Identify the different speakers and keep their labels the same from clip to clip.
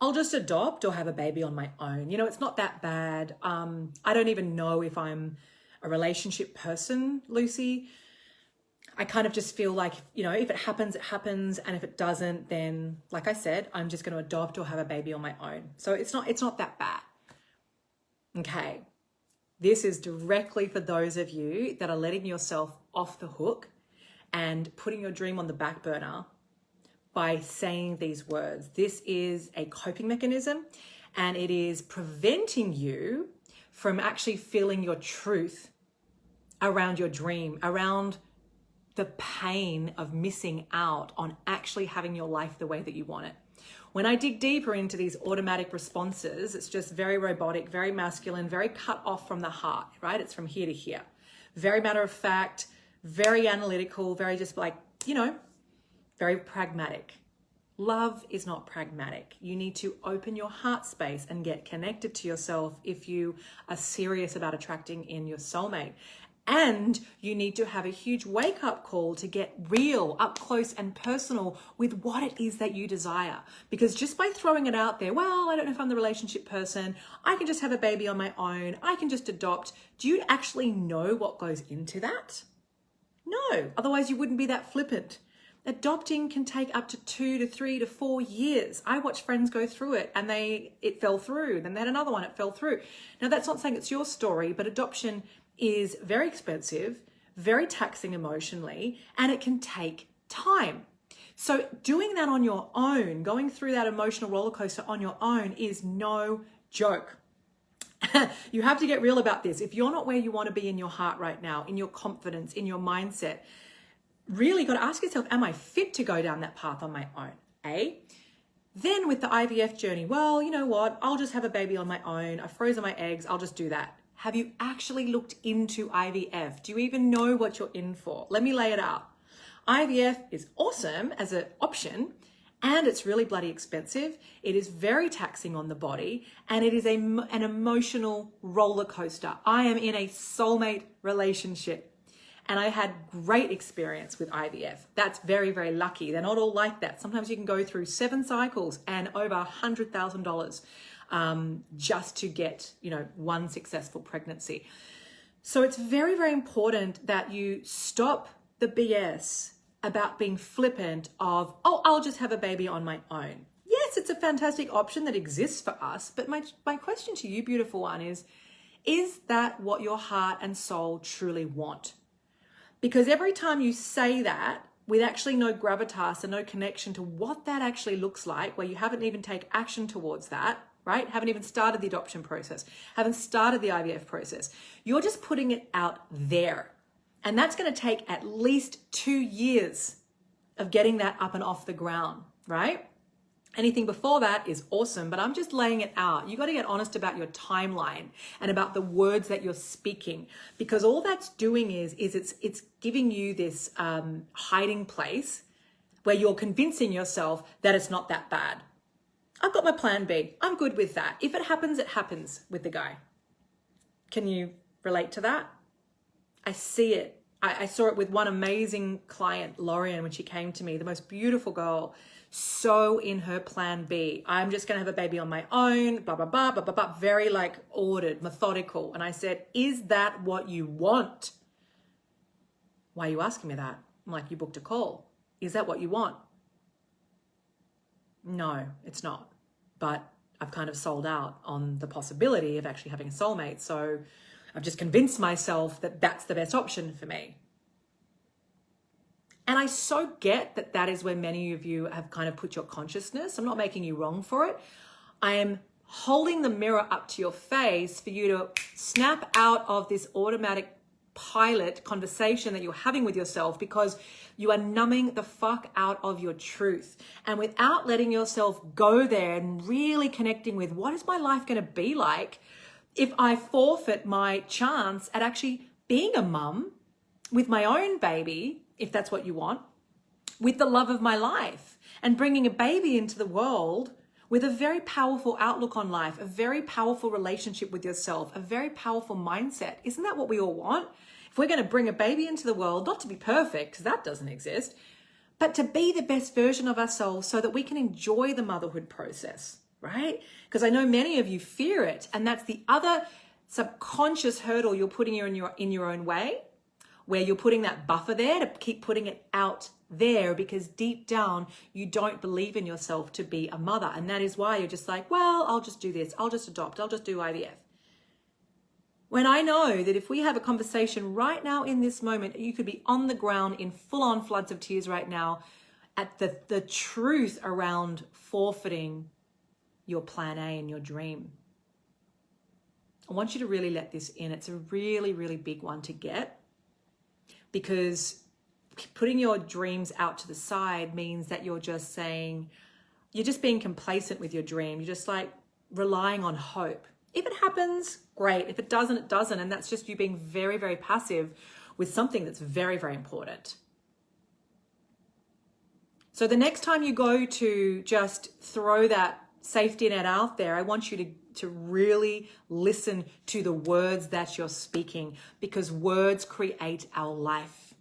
Speaker 1: I'll just adopt or have a baby on my own. You know, it's not that bad. I don't even know if I'm a relationship person, Lucy. I kind of just feel like, you know, if it happens, it happens. And if it doesn't, then like I said, I'm just going to adopt or have a baby on my own. So it's not that bad. Okay. This is directly for those of you that are letting yourself off the hook and putting your dream on the back burner by saying these words. This is a coping mechanism, and it is preventing you from actually feeling your truth around your dream, around the pain of missing out on actually having your life the way that you want it. When I dig deeper into these automatic responses, it's just very robotic, very masculine, very cut off from the heart, right? It's from here to here. Very matter of fact, very analytical, very just like, you know, very pragmatic. Love is not pragmatic. You need to open your heart space and get connected to yourself if you are serious about attracting in your soulmate. And you need to have a huge wake-up call to get real, up close and personal with what it is that you desire. Because just by throwing it out there, well, I don't know if I'm the relationship person, I can just have a baby on my own, I can just adopt. Do you actually know what goes into that? No, otherwise you wouldn't be that flippant. Adopting can take up to 2 to 3 to 4 years. I watched friends go through it and it fell through. Then they had another one, it fell through. Now that's not saying it's your story, but adoption is very expensive, very taxing emotionally, and it can take time. So doing that on your own, going through that emotional roller coaster on your own is no joke. You have to get real about this. If you're not where you want to be in your heart right now, in your confidence, in your mindset, really got to ask yourself, am I fit to go down that path on my own? Then with the IVF journey, well, you know what? I'll just have a baby on my own. I've frozen my eggs. I'll just do that. Have you actually looked into IVF? Do you even know what you're in for? Let me lay it out. IVF is awesome as an option, and it's really bloody expensive. It is very taxing on the body, and it is an emotional roller coaster. I am in a soulmate relationship, and I had great experience with IVF. That's very, very lucky. They're not all like that. Sometimes you can go through 7 cycles and over $100,000 just to get, you know, one successful pregnancy. So it's very, very important that you stop the BS about being flippant of, oh, I'll just have a baby on my own. Yes, it's a fantastic option that exists for us. But my question to you, beautiful one, is that what your heart and soul truly want? Because every time you say that with actually no gravitas and no connection to what that actually looks like, where you haven't even taken action towards that, right? Haven't even started the adoption process, haven't started the IVF process. You're just putting it out there. And that's going to take at least 2 years of getting that up and off the ground, right? Anything before that is awesome, but I'm just laying it out. You got to get honest about your timeline and about the words that you're speaking, because all that's doing is it's giving you this hiding place where you're convincing yourself that it's not that bad. I've got my plan B. I'm good with that. If it happens with the guy. Can you relate to that? I see it. I saw it with one amazing client, Lorian, when she came to me, the most beautiful girl, so in her plan B. I'm just going to have a baby on my own, blah, blah, blah, blah, blah, blah, very like ordered, methodical. And I said, is that what you want? Why are you asking me that? I'm like, you booked a call. Is that what you want? No, it's not. But I've kind of sold out on the possibility of actually having a soulmate. So I've just convinced myself that that's the best option for me. And I so get that that is where many of you have kind of put your consciousness. I'm not making you wrong for it. I am holding the mirror up to your face for you to snap out of this automatic pilot conversation that you're having with yourself, because you are numbing the fuck out of your truth. And without letting yourself go there and really connecting with what is my life going to be like if I forfeit my chance at actually being a mum with my own baby, if that's what you want, with the love of my life, and bringing a baby into the world with a very powerful outlook on life, a very powerful relationship with yourself, a very powerful mindset. Isn't that what we all want? If we're going to bring a baby into the world, not to be perfect, because that doesn't exist, but to be the best version of ourselves so that we can enjoy the motherhood process, right? Because I know many of you fear it, and that's the other subconscious hurdle you're putting in your own way, where you're putting that buffer there to keep putting it out there, because deep down you don't believe in yourself to be a mother. And that is why you're just like, well, I'll just do this, I'll just adopt, I'll just do IVF. When I know that if we have a conversation right now in this moment, you could be on the ground in full-on floods of tears right now at the truth around forfeiting your plan A and your dream. I want you to really let this in. It's a really, really big one to get, because putting your dreams out to the side means that you're just saying, you're just being complacent with your dream. You're just like relying on hope. If it happens, great. If it doesn't, it doesn't. And that's just you being very, very passive with something that's very, very important. So the next time you go to just throw that safety net out there, I want you to really listen to the words that you're speaking, because words create our life.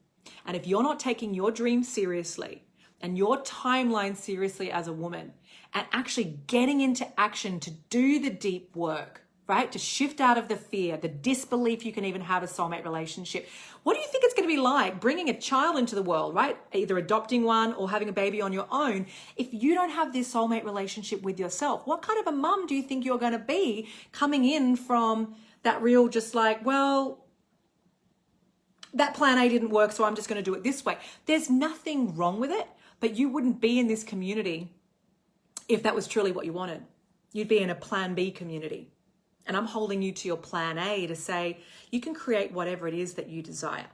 Speaker 1: And if you're not taking your dream seriously and your timeline seriously as a woman, and actually getting into action to do the deep work, right? To shift out of the fear, the disbelief you can even have a soulmate relationship. What do you think it's going to be like bringing a child into the world, right? Either adopting one or having a baby on your own. If you don't have this soulmate relationship with yourself, what kind of a mum do you think you're going to be coming in from that real just like, well, that plan A didn't work, so I'm just going to do it this way. There's nothing wrong with it, but you wouldn't be in this community if that was truly what you wanted. You'd be in a plan B community. And I'm holding you to your plan A to say you can create whatever it is that you desire.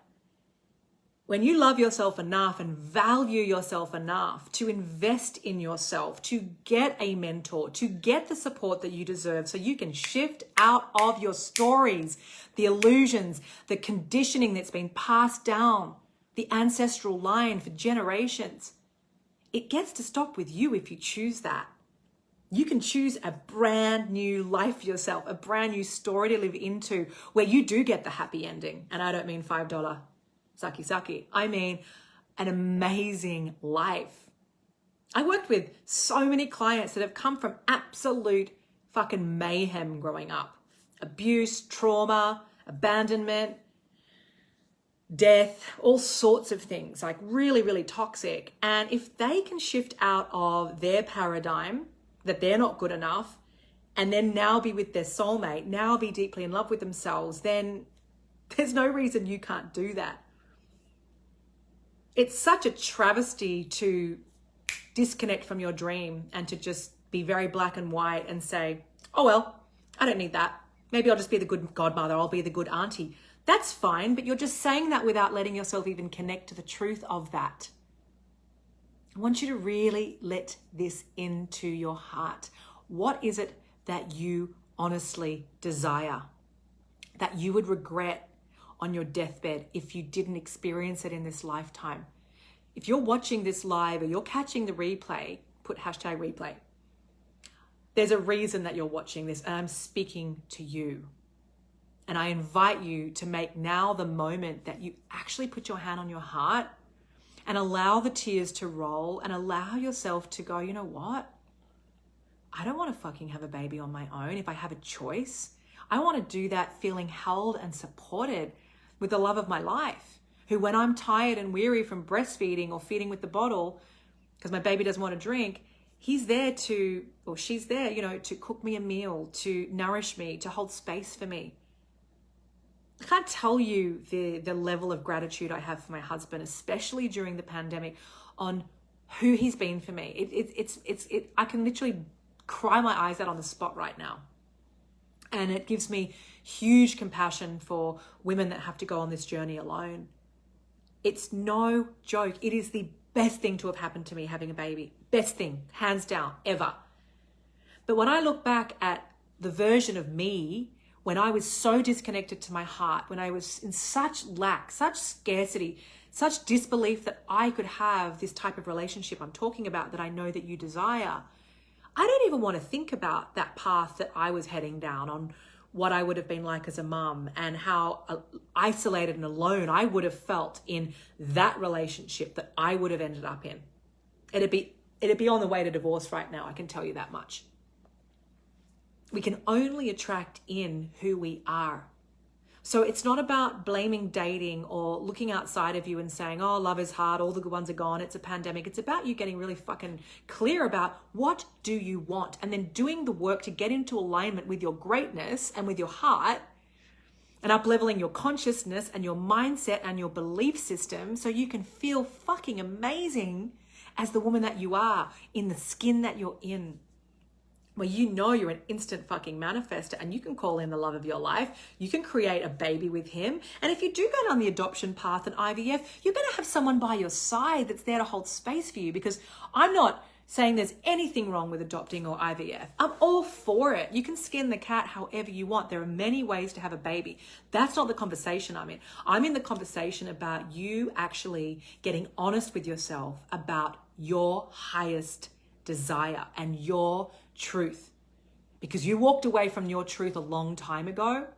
Speaker 1: When you love yourself enough and value yourself enough to invest in yourself, to get a mentor, to get the support that you deserve so you can shift out of your stories, the illusions, the conditioning that's been passed down, the ancestral line for generations, it gets to stop with you if you choose that. You can choose a brand new life for yourself, a brand new story to live into where you do get the happy ending. And I don't mean $5 saki. I mean an amazing life. I worked with so many clients that have come from absolute fucking mayhem growing up. Abuse, trauma, abandonment, death, all sorts of things, like really, really toxic. And if they can shift out of their paradigm that they're not good enough, and then now be with their soulmate, now be deeply in love with themselves, then there's no reason you can't do that. It's such a travesty to disconnect from your dream and to just be very black and white and say, oh, well, I don't need that. Maybe I'll just be the good godmother. I'll be the good auntie. That's fine, but you're just saying that without letting yourself even connect to the truth of that. I want you to really let this into your heart. What is it that you honestly desire, that you would regret on your deathbed if you didn't experience it in this lifetime? If you're watching this live or you're catching the replay, put #replay. There's a reason that you're watching this, and I'm speaking to you. And I invite you to make now the moment that you actually put your hand on your heart and allow the tears to roll and allow yourself to go, you know what? I don't want to fucking have a baby on my own if I have a choice. I want to do that feeling held and supported with the love of my life, who when I'm tired and weary from breastfeeding or feeding with the bottle because my baby doesn't want to drink, he's there to, or she's there, you know, to cook me a meal, to nourish me, to hold space for me. I can't tell you the level of gratitude I have for my husband, especially during the pandemic, on who he's been for me. I can literally cry my eyes out on the spot right now. And it gives me huge compassion for women that have to go on this journey alone. It's no joke. It is the best thing to have happened to me, having a baby. Best thing, hands down, ever. But when I look back at the version of me when I was so disconnected to my heart, when I was in such lack, such scarcity, such disbelief that I could have this type of relationship I'm talking about that I know that you desire, I don't even want to think about that path that I was heading down, on what I would have been like as a mum and how isolated and alone I would have felt in that relationship that I would have ended up in. It'd be on the way to divorce right now, I can tell you that much. We can only attract in who we are. So it's not about blaming dating or looking outside of you and saying, oh, love is hard, all the good ones are gone, it's a pandemic. It's about you getting really fucking clear about what do you want, and then doing the work to get into alignment with your greatness and with your heart, and up-leveling your consciousness and your mindset and your belief system so you can feel fucking amazing as the woman that you are in the skin that you're in, where you know you're an instant fucking manifester and you can call in the love of your life. You can create a baby with him. And if you do go down the adoption path and IVF, you're going to have someone by your side that's there to hold space for you, because I'm not saying there's anything wrong with adopting or IVF. I'm all for it. You can skin the cat however you want. There are many ways to have a baby. That's not the conversation I'm in. I'm in the conversation about you actually getting honest with yourself about your highest desire and your truth. Because you walked away from your truth a long time ago.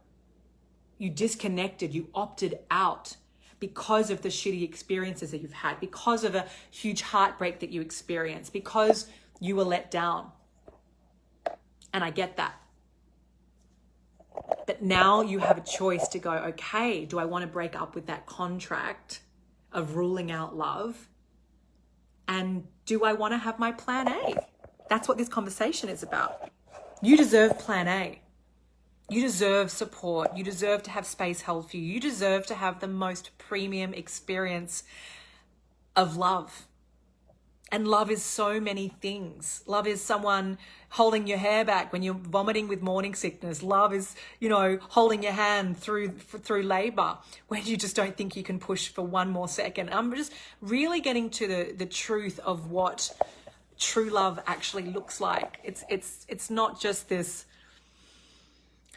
Speaker 1: You disconnected, you opted out because of the shitty experiences that you've had, because of a huge heartbreak that you experienced, because you were let down. And I get that. But now you have a choice to go, okay, do I want to break up with that contract of ruling out love? And do I want to have my plan A? That's what this conversation is about. You deserve plan A. You deserve support. You deserve to have space held for you. You deserve to have the most premium experience of love. And love is so many things. Love is someone holding your hair back when you're vomiting with morning sickness. Love is, holding your hand through labor when you just don't think you can push for one more second. I'm just really getting to the truth of what true love actually looks like. It's not just this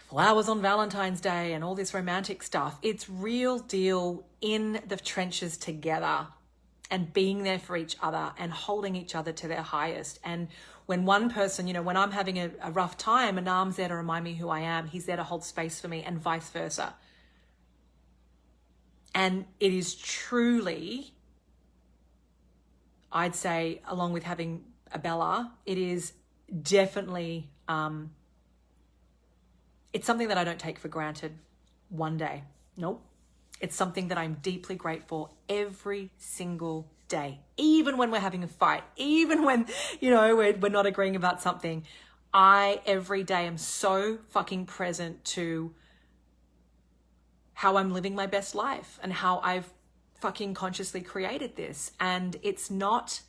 Speaker 1: flowers on Valentine's Day and all this romantic stuff. It's real deal in the trenches together and being there for each other and holding each other to their highest. And when one person, when I'm having a rough time, Anam's there to remind me who I am. He's there to hold space for me, and vice versa. And it is truly, I'd say, along with having a Bella, it is definitely, it's something that I don't take for granted one day. Nope. It's something that I'm deeply grateful every single day. Even when we're having a fight, even when, we're not agreeing about something, I every day am so fucking present to how I'm living my best life and how I've fucking consciously created this. And it's not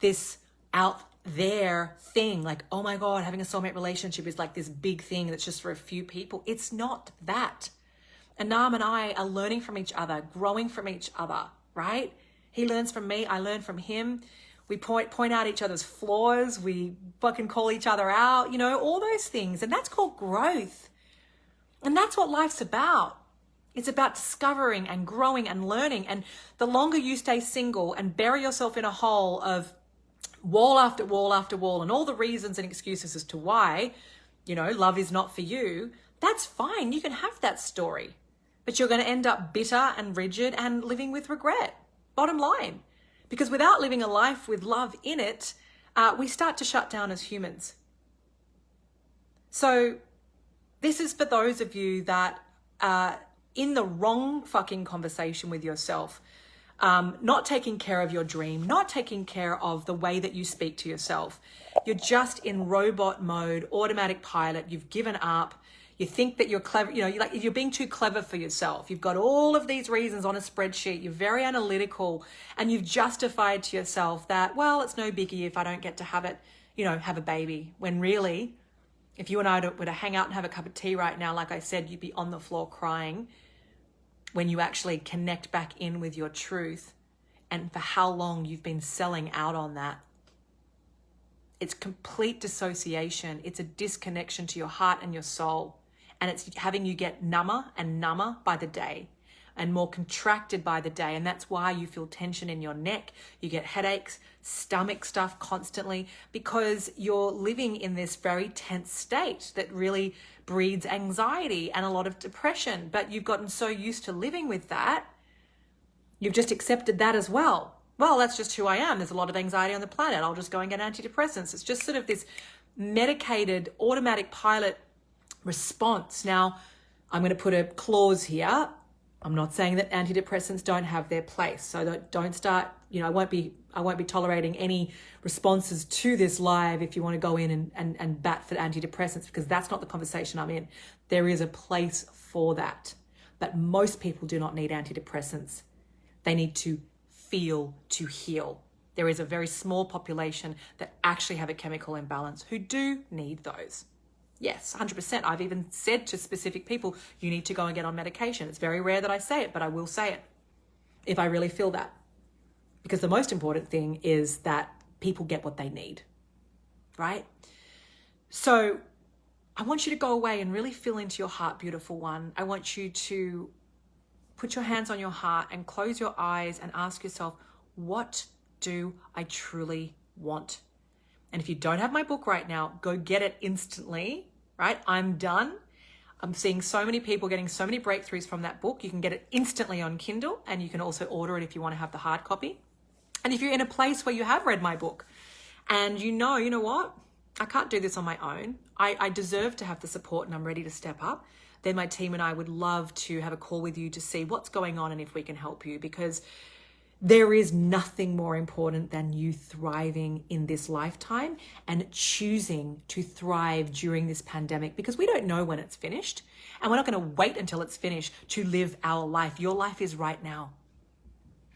Speaker 1: this out there thing like, oh my God, having a soulmate relationship is like this big thing that's just for a few people. It's not that. Anam and I are learning from each other, growing from each other, right? He learns from me, I learn from him. We point out each other's flaws, we fucking call each other out, all those things. And that's called growth. And that's what life's about. It's about discovering and growing and learning. And the longer you stay single and bury yourself in a hole of wall after wall after wall and all the reasons and excuses as to why, love is not for you, that's fine. You can have that story. But you're going to end up bitter and rigid and living with regret. Bottom line. Because without living a life with love in it, we start to shut down as humans. So this is for those of you that are in the wrong fucking conversation with yourself, not taking care of your dream, not taking care of the way that you speak to yourself. You're just in robot mode, automatic pilot. You've given up. You think that you're clever, you're being too clever for yourself. You've got all of these reasons on a spreadsheet. You're very analytical, and you've justified to yourself that, well, it's no biggie if I don't get to have it, have a baby. When really, if you and I were to hang out and have a cup of tea right now, like I said, you'd be on the floor crying when you actually connect back in with your truth and for how long you've been selling out on that. It's complete dissociation. It's a disconnection to your heart and your soul. And it's having you get number and number by the day and more contracted by the day. And that's why you feel tension in your neck. You get headaches, stomach stuff constantly, because you're living in this very tense state that really breeds anxiety and a lot of depression. But you've gotten so used to living with that, you've just accepted that as well. Well, that's just who I am. There's a lot of anxiety on the planet. I'll just go and get antidepressants. It's just sort of this medicated automatic pilot response. Now, I'm going to put a clause here. I'm not saying that antidepressants don't have their place. So don't start, I won't be tolerating any responses to this live if you want to go in and bat for antidepressants, because that's not the conversation I'm in. There is a place for that. But most people do not need antidepressants. They need to feel to heal. There is a very small population that actually have a chemical imbalance who do need those. Yes, 100%. I've even said to specific people, you need to go and get on medication. It's very rare that I say it, but I will say it if I really feel that. Because the most important thing is that people get what they need, right? So I want you to go away and really feel into your heart, beautiful one. I want you to put your hands on your heart and close your eyes and ask yourself, what do I truly want? And if you don't have my book right now, go get it instantly, right? I'm done. I'm seeing so many people getting so many breakthroughs from that book. You can get it instantly on Kindle, and you can also order it if you want to have the hard copy. And if you're in a place where you have read my book and you know what? I can't do this on my own. I deserve to have the support and I'm ready to step up. Then my team and I would love to have a call with you to see what's going on and if we can help you, because there is nothing more important than you thriving in this lifetime and choosing to thrive during this pandemic, because we don't know when it's finished and we're not going to wait until it's finished to live our life. Your life is right now.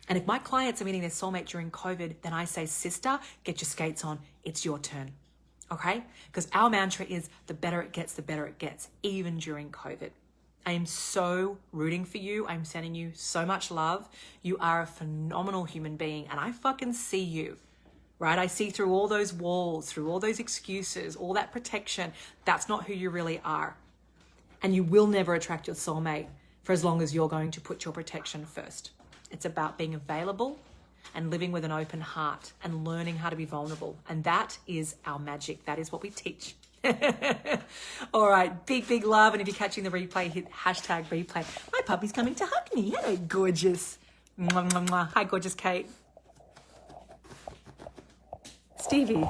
Speaker 1: And if my clients are meeting their soulmate during COVID, then I say, sister, get your skates on. It's your turn. Okay? Because our mantra is the better it gets, even during COVID. I am so rooting for you. I'm sending you so much love. You are a phenomenal human being, and I fucking see you, right? I see through all those walls, through all those excuses, all that protection. That's not who you really are. And you will never attract your soulmate for as long as you're going to put your protection first. It's about being available and living with an open heart and learning how to be vulnerable. And that is our magic. That is what we teach. All right, big love. And if you're catching the replay, hit hashtag replay. My puppy's coming to hug me. Hello, gorgeous. Mwah, mwah, mwah. Hi, gorgeous Kate. Stevie.